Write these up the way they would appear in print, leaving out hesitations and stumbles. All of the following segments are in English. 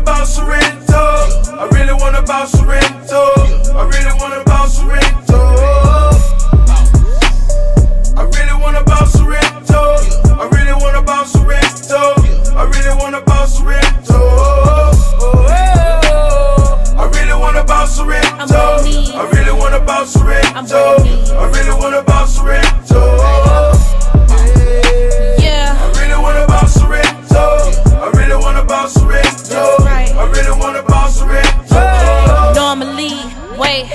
bounce Sorrento. I really wanna bounce Sorrento. I really wanna bounce Sorrento. I really wanna bounce Sorrento. I really wanna bounce Sorrento. I really wanna bounce Sorrento. I really wanna bounce Sorrento. I really wanna bounce Sorrento. I really wanna bounce Sorrento. Yeah. I really wanna bounce Sorrento. I really wanna bounce Sorrento. I really wanna bounce Sorrento. Normally, wait,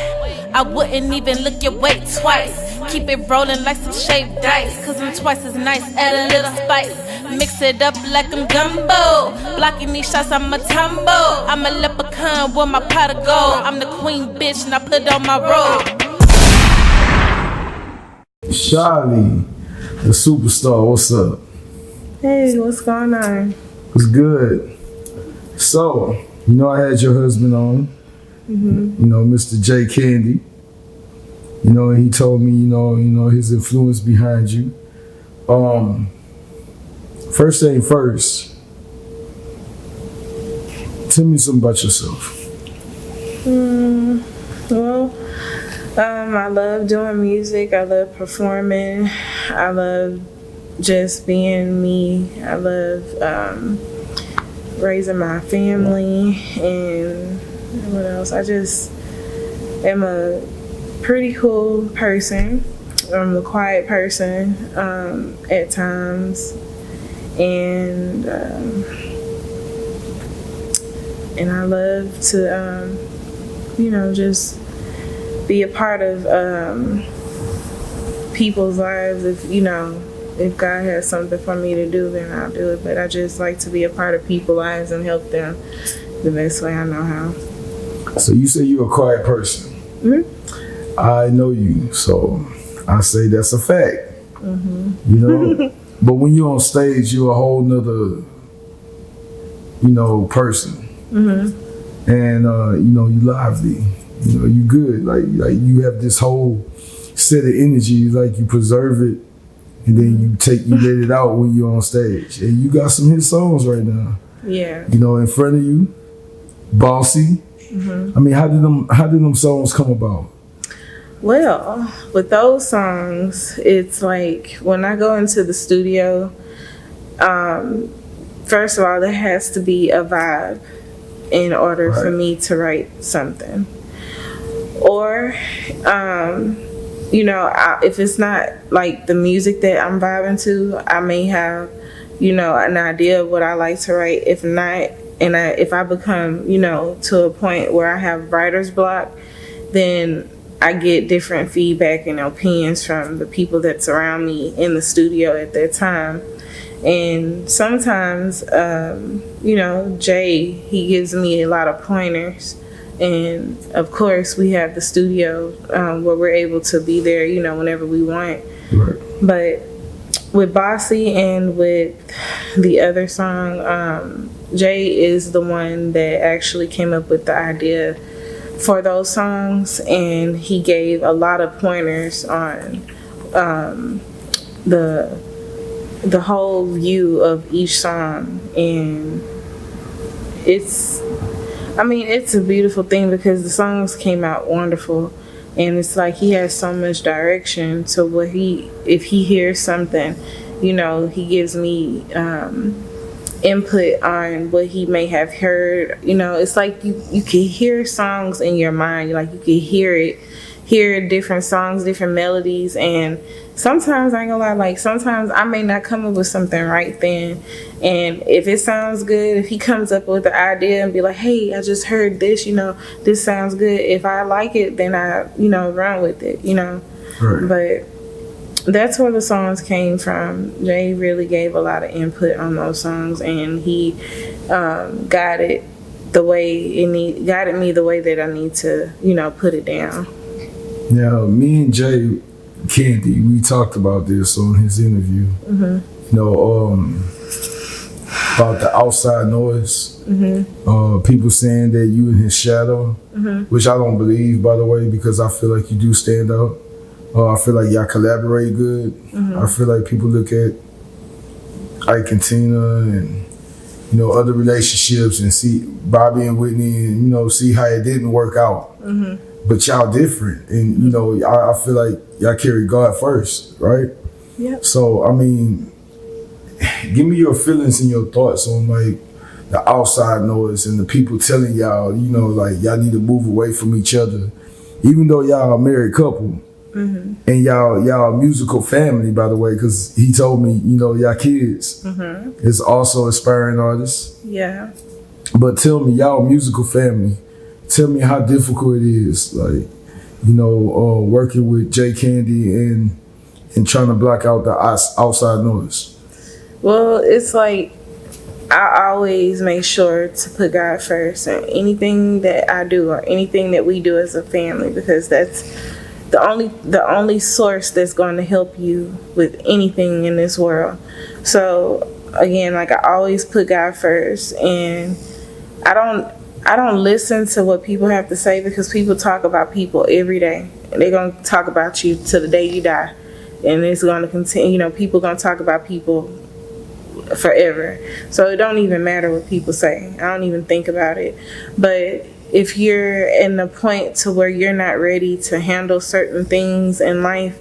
I wouldn't even look your way twice. Keep it rolling like some shaved dice, cause I'm twice as nice, add a little spice. Mix it up like I'm gumbo. Blocking these shots, I'm a tumbo. I'm a leprechaun with my pot of gold. I'm the queen bitch and I put on my robe. Shily, the superstar, what's up? Hey, what's going on? What's good? So, you know I had your husband on, you know, Mr. J. Candy. You know, and he told me, you know his influence behind you. First thing first, tell me something about yourself. I love doing music. I love performing. I love just being me. I love raising my family, and what else? I just am a pretty cool person. I'm a quiet person at times, and I love to just be a part of people's lives. If God has something for me to do, then I'll do it. But I just like to be a part of people's lives and help them the best way I know how. So you say you're a quiet person. I know you, so I say that's a fact. You know, but when you're on stage, you're a whole nother, person. And you lively. You good. Like you have this whole set of energy. Like you preserve it, and then you let it out when you're on stage. And you got some hit songs right now. Yeah. In front of you, Bossy. I mean, how did them songs come about? Well, with those songs, it's like when I go into the studio, first of all, there has to be a vibe in order for me to write something. Or, if it's not like the music that I'm vibing to, I may have, an idea of what I like to write. If not, if I become, to a point where I have writer's block, then I get different feedback and opinions from the people that surround me in the studio at that time. And sometimes, Jay, he gives me a lot of pointers. And of course, we have the studio where we're able to be there, whenever we want. Right. But with Bossy and with the other song, Jay is the one that actually came up with the idea for those songs, and he gave a lot of pointers on the whole view of each song. And it's a beautiful thing because the songs came out wonderful, and it's like he has so much direction. So if he hears something, he gives me input on what he may have heard. It's like you can hear songs in your mind, like you can hear different songs, different melodies. And sometimes, I ain't gonna lie, like sometimes I may not come up with something right then, and if it sounds good, if he comes up with the idea and be like, hey, I just heard this, this sounds good, if I like it, then I run with it. Right. But that's where the songs came from. Jay really gave a lot of input on those songs, and he guided me the way that I need to, put it down. Now, me and Jay Candy, we talked about this on his interview. About the outside noise. People saying that you in his shadow, which I don't believe, by the way, because I feel like you do stand out. I feel like y'all collaborate good. I feel like people look at Ike and Tina and, other relationships and see Bobby and Whitney and, see how it didn't work out. But y'all different. And, I feel like y'all carry God first, right? Yep. So, I mean, give me your feelings and your thoughts on, like, the outside noise and the people telling y'all, like, y'all need to move away from each other. Even though y'all a married couple. And y'all musical family, by the way, because he told me, y'all kids is also aspiring artists. Yeah. But tell me, y'all musical family, tell me how difficult it is, like, working with J Candy and trying to block out the outside noise. Well, it's like I always make sure to put God first in anything that I do or anything that we do as a family, because that's the only source that's going to help you with anything in this world. So again, like, I always put God first, and I don't listen to what people have to say, because people talk about people every day, and they're going to talk about you till the day you die, and it's going to continue. People going to talk about people forever. So it don't even matter what people say. I don't even think about it. But if you're in the point to where you're not ready to handle certain things in life,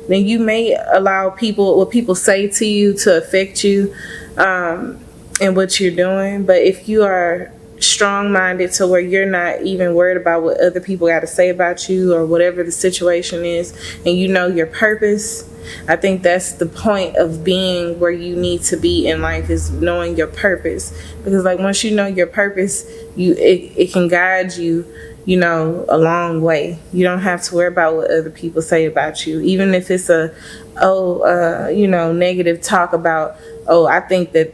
then you may allow what people say to you to affect you in what you're doing. But if you are strong-minded to where you're not even worried about what other people got to say about you or whatever the situation is, and you know your purpose, I think that's the point of being where you need to be in life, is knowing your purpose. Because, like, once you know your purpose, it can guide you, a long way. You don't have to worry about what other people say about you, even if it's negative talk about, I think that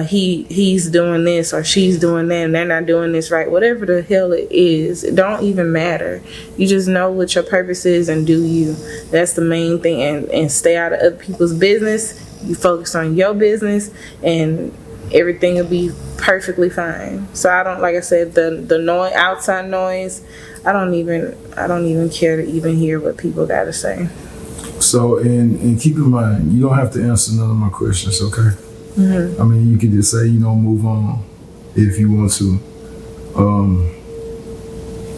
he's doing this or she's doing that and they're not doing this right. Whatever the hell it is, it don't even matter. You just know what your purpose is and do you. That's the main thing. And stay out of other people's business. You focus on your business and everything will be perfectly fine. So I don't, like I said, the noise, outside noise, I don't even care to even hear what people got to say. So, and keep in mind, you don't have to answer none of my questions, okay? I mean, you can just say, move on if you want to.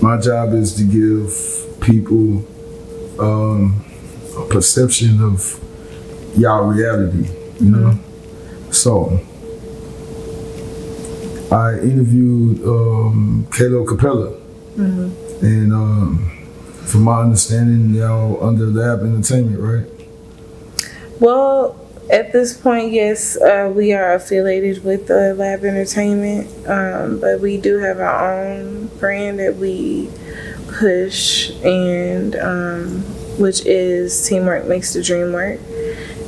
My job is to give people a perception of y'all reality, So, I interviewed Kalo Capella, and from my understanding, y'all under Lab Entertainment, right? Well, at this point, yes, we are affiliated with Lab Entertainment, but we do have our own brand that we push, and which is Teamwork Makes the Dream Work.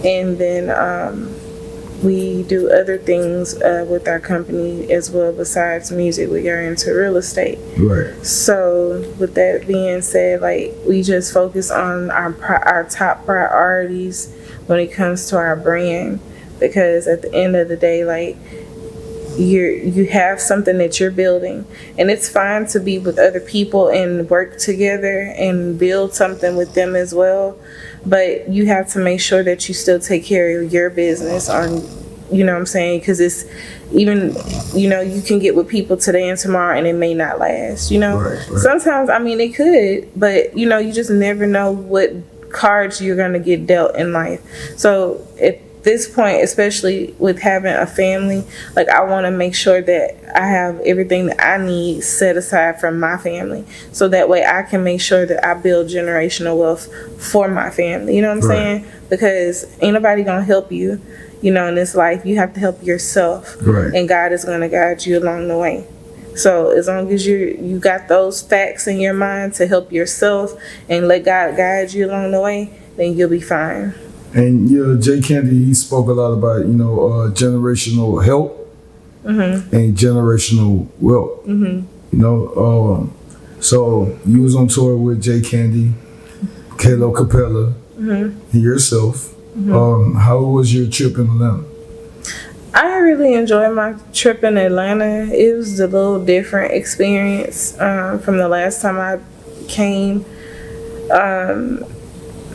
And then we do other things with our company as well besides music. We are into real estate. Right. So with that being said, like, we just focus on our top priorities when it comes to our brand, because at the end of the day, like, you have something that you're building, and it's fine to be with other people and work together and build something with them as well, but you have to make sure that you still take care of your business on, you know what I'm saying, because it's even, you can get with people today and tomorrow and it may not last, Right. Sometimes, I mean, it could, but you just never know what cards you're going to get dealt in life. So at this point, especially with having a family, like, I want to make sure that I have everything that I need set aside from my family, so that way I can make sure that I build generational wealth for my family. You know what I'm saying? Because ain't nobody gonna help you, in this life. You have to help yourself, and God is gonna guide you along the way. So as long as you got those facts in your mind to help yourself and let God guide you along the way, then you'll be fine. And J Candy, he spoke a lot about generational help and generational wealth. So you was on tour with J Candy, Kalo Capella, and yourself. How was your trip in Atlanta? I really enjoyed my trip in Atlanta. It was a little different experience from the last time I came.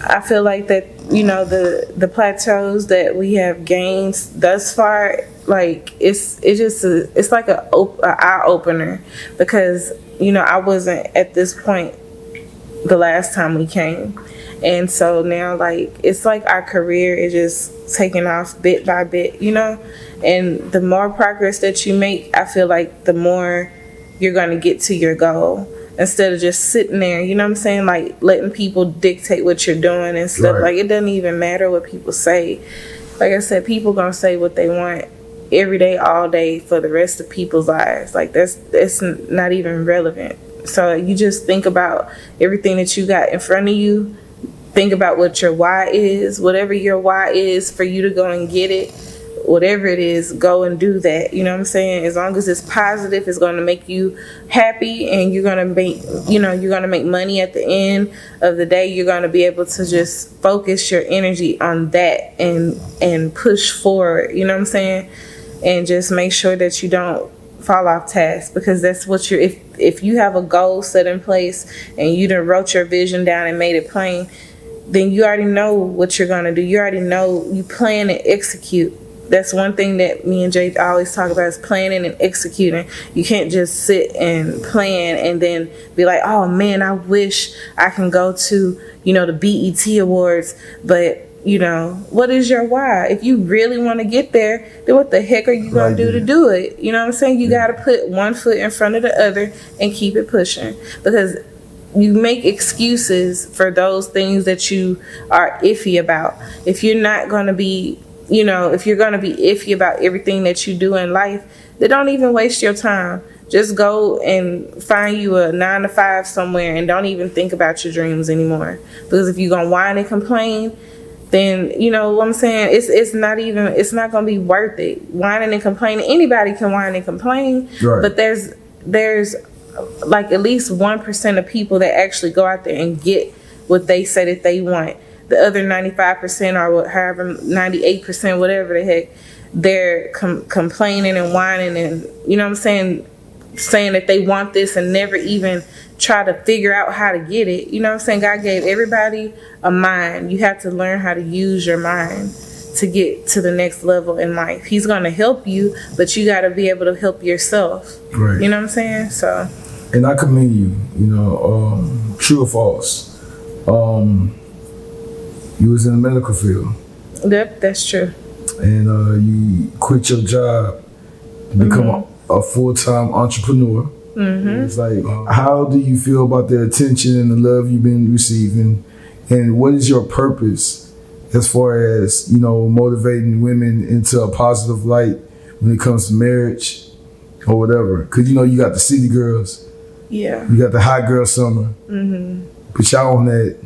I feel like that, the plateaus that we have gained thus far like it's like a eye opener, because I wasn't at this point the last time we came, and so now like it's like our career is just taking off bit by bit, and the more progress that you make, I feel like the more you're going to get to your goal, instead of just sitting there, you know what I'm saying, like letting people dictate what you're doing and stuff. Right. Like it doesn't even matter what people say. Like I said, people gonna say what they want every day, all day, for the rest of people's lives. Like that's not even relevant. So you just think about everything that you got in front of you. Think about what your why is. Whatever your why is for you to go and get it, whatever it is, go and do that. You know what I'm saying? As long as it's positive, it's going to make you happy, and you're going to make, you're going to make money at the end of the day. You're going to be able to just focus your energy on that and push forward. You know what I'm saying? And just make sure that you don't fall off task, because that's what if you have a goal set in place and you done wrote your vision down and made it plain, then you already know what you're going to do. You already know, you plan and execute. That's one thing that me and Jay always talk about, is planning and executing. You can't just sit and plan and then be like, oh man, I wish I can go to, the BET Awards. But, what is your why? If you really want to get there, then what the heck are you going to do to do it? You know what I'm saying? You got to put one foot in front of the other and keep it pushing. Because you make excuses for those things that you are iffy about. If you're not going to be, if you're going to be iffy about everything that you do in life, then don't even waste your time. Just go and find you a 9-to-5 somewhere and don't even think about your dreams anymore. Because if you're going to whine and complain, then you know what I'm saying, it's not going to be worth it. Whining and complaining, anybody can whine and complain, right. But there's like at least 1% of people that actually go out there and get what they say that they want. The other 95% or however 98%, whatever the heck, they're complaining and whining and, you know what I'm saying that they want this and never even try to figure out how to get it. You know what I'm saying? God gave everybody a mind. You have to learn how to use your mind to get to the next level in life. He's going to help you, but you got to be able to help yourself. Right. You know what I'm saying? So. And I commend you, true or false. You was in the medical field. Yep, that's true. And you quit your job to become a full-time entrepreneur. Mm-hmm. It's like, how do you feel about the attention and the love you've been receiving? And what is your purpose as far as, motivating women into a positive light when it comes to marriage or whatever? Because, you got the city girls. Yeah. You got the hot girl summer. Mm-hmm. But y'all on that,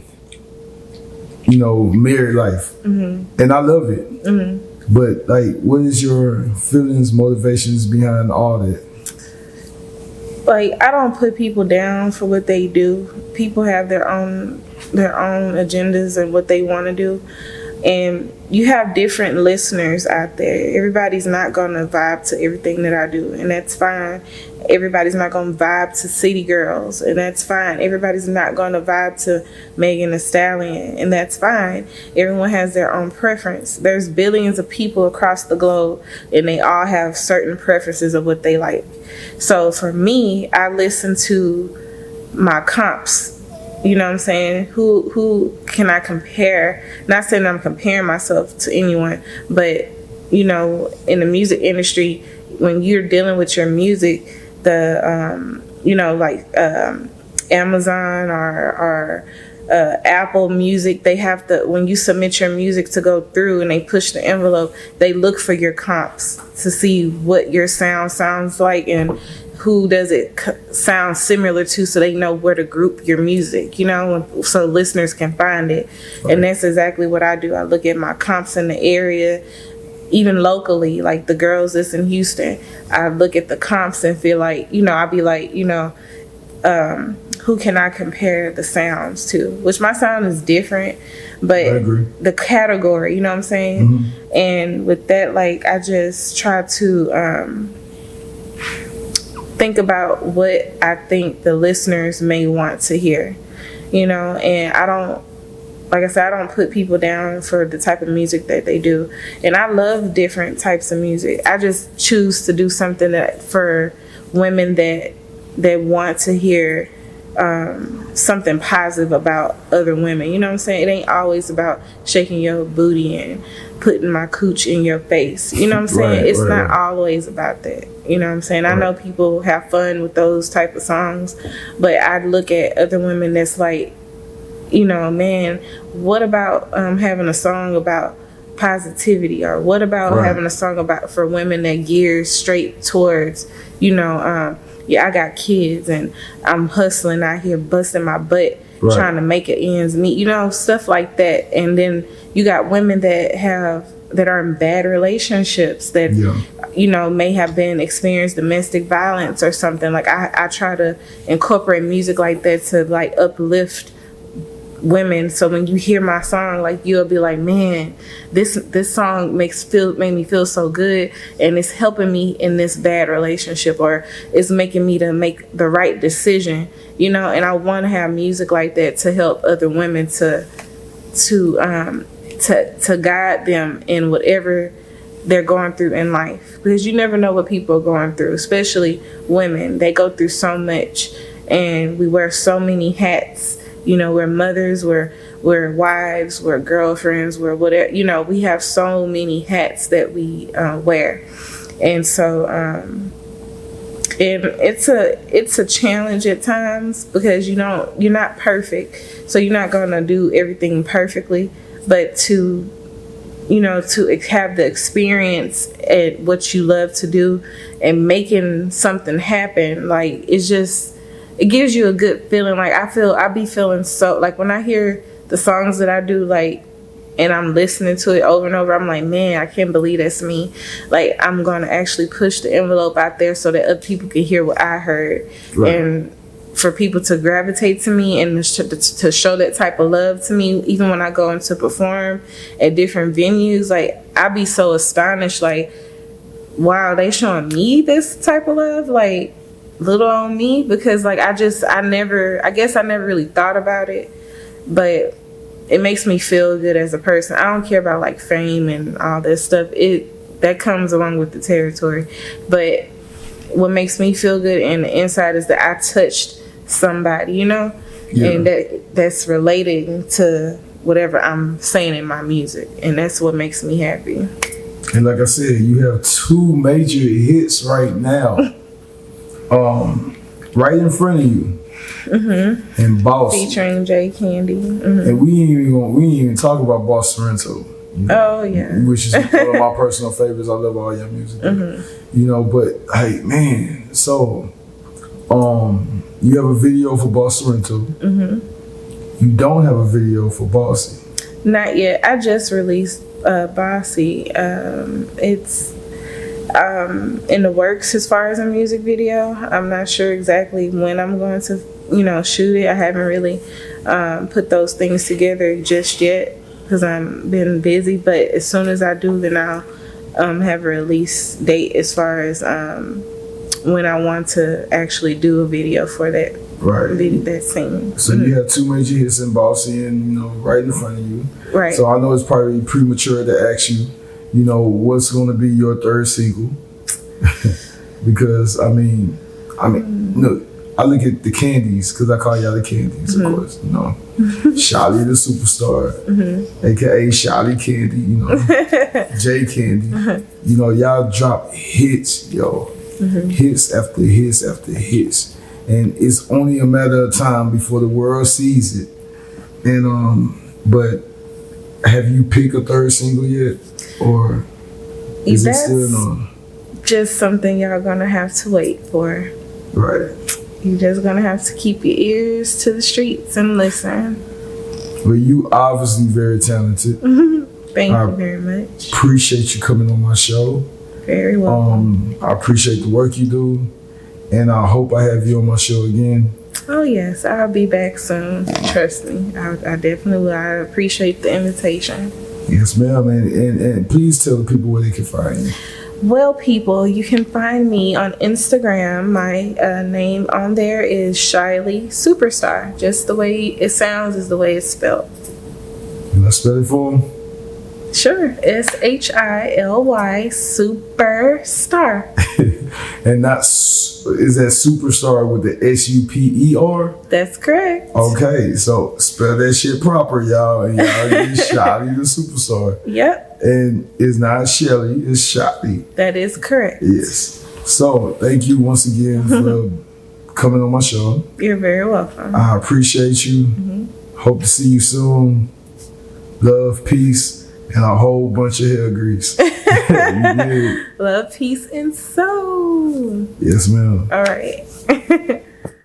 married life. Mm-hmm. And I love it. Mm-hmm. But, what is your feelings, motivations behind all that? I don't put people down for what they do. People have their own agendas and what they want to do. And you have different listeners out there. Everybody's not going to vibe to everything that I do, and that's fine. Everybody's not going to vibe to City Girls, and that's fine. Everybody's not going to vibe to Megan Thee Stallion, and that's fine. Everyone has their own preference. There's billions of people across the globe, and they all have certain preferences of what they like. So for me, I listen to my comps. You know what I'm saying? Who can I compare? Not saying I'm comparing myself to anyone, but, in the music industry, when you're dealing with your music, the, Amazon or Apple Music, they have to, when you submit your music to go through and they push the envelope, they look for your comps to see what your sound sounds like and who does it sound similar to, so they know where to group your music, so listeners can find it. Right. And that's exactly what I do. I look at my comps in the area, even locally, like the girls that's in Houston. I look at the comps and feel like, I'll be like, who can I compare the sounds to? Which my sound is different, but the category, you know what I'm saying? Mm-hmm. And with that, I just try to think about what I think the listeners may want to hear, and I don't like I said, I don't put people down for the type of music that they do. And I love different types of music. I just choose to do something that for women that want to hear something positive about other women. You know what I'm saying? It ain't always about shaking your booty and putting my cooch in your face. You know what I'm saying? It's not always about that. You know what I'm saying? I know people have fun with those type of songs, but I look at other women that's like, you know, man, what about having a song about positivity, or what about having a song about for women that gears straight towards, you know, yeah, I got kids and I'm hustling out here busting my butt trying to make it ends meet, you know, stuff like that. And then you got women that are in bad relationships that you know may have been experienced domestic violence or something. Like I try to incorporate music like that to like uplift women, so when you hear my song, like you'll be like, man, this song made me feel so good, and it's helping me in this bad relationship, or it's making me to make the right decision, you know. And I want to have music like that to help other women to guide them in whatever they're going through in life, because you never know what people are going through, especially women. They go through so much, and we wear so many hats. You know, we're mothers, we're wives, we're girlfriends, we're whatever. You know, we have so many hats that we wear, and so and it's a challenge at times, because you're not perfect, so you're not gonna do everything perfectly, but to have the experience at what you love to do and making something happen, like it gives you a good feeling. Like I be feeling so, like when I hear the songs that I do, like, and I'm listening to it over and over, I'm like, man, I can't believe that's me. Like, I'm going to actually push the envelope out there so that other people can hear what I heard. And for people to gravitate to me and to show that type of love to me, even when I go into perform at different venues, like, I be so astonished, like, wow, they showing me this type of love, like, little on me, because like I guess I never really thought about it, but it makes me feel good as a person. I don't care about like fame and all this stuff. That comes along with the territory, but what makes me feel good in the inside is that I touched somebody, you know, and that's relating to whatever I'm saying in my music, and that's what makes me happy. And like I said, you have 2 major hits right now. Right in front of you, and Boss featuring J Candy, and we ain't even talk about Boss Sorrento. You know, oh yeah, which is one of my personal favorites. I love all your music, you know. But hey, man, so you have a video for Boss Sorrento. You don't have a video for Bossy. Not yet. I just released Bossy. It's in the works as far as a music video. I'm not sure exactly when I'm going to, shoot it. I haven't really put those things together just yet because I've been busy. But as soon as I do, then I'll have a release date as far as when I want to actually do a video for that. That scene. So you have 2 major hits in Bossy, and right in front of you. Right. So I know it's probably premature to ask you, what's going to be your 3rd single? Because I mean, look, I look at the Candies, because I call y'all the Candies, of course. Shily the superstar, aka Shily Candy. J Candy. Y'all drop hits, hits after hits after hits, and it's only a matter of time before the world sees it. And but have you picked a 3rd single yet? Or is it still just something y'all gonna have to wait for? Right. You're just gonna have to keep your ears to the streets and listen. Well, you obviously very talented. Thank you very much. Appreciate you coming on my show. Very welcome. I appreciate the work you do, and I hope I have you on my show again. Oh yes, I'll be back soon. Trust me, I definitely will. I appreciate the invitation. Yes, ma'am, and please tell the people where they can find you. Well, people, you can find me on Instagram. My name on there is Shily Superstar. Just the way it sounds is the way it's spelled. Spell it for him. Sure. SHILY superstar. And not is that superstar with the SUPER? That's correct. Okay, so spell that shit proper, y'all. And y'all get Shily the superstar. Yep. And it's not Shily, it's Shily. That is correct. Yes. So thank you once again for coming on my show. You're very welcome. I appreciate you. Hope to see you soon. Love, peace, and a whole bunch of hair grease. You did. Love, peace, and soul. Yes, ma'am. All right.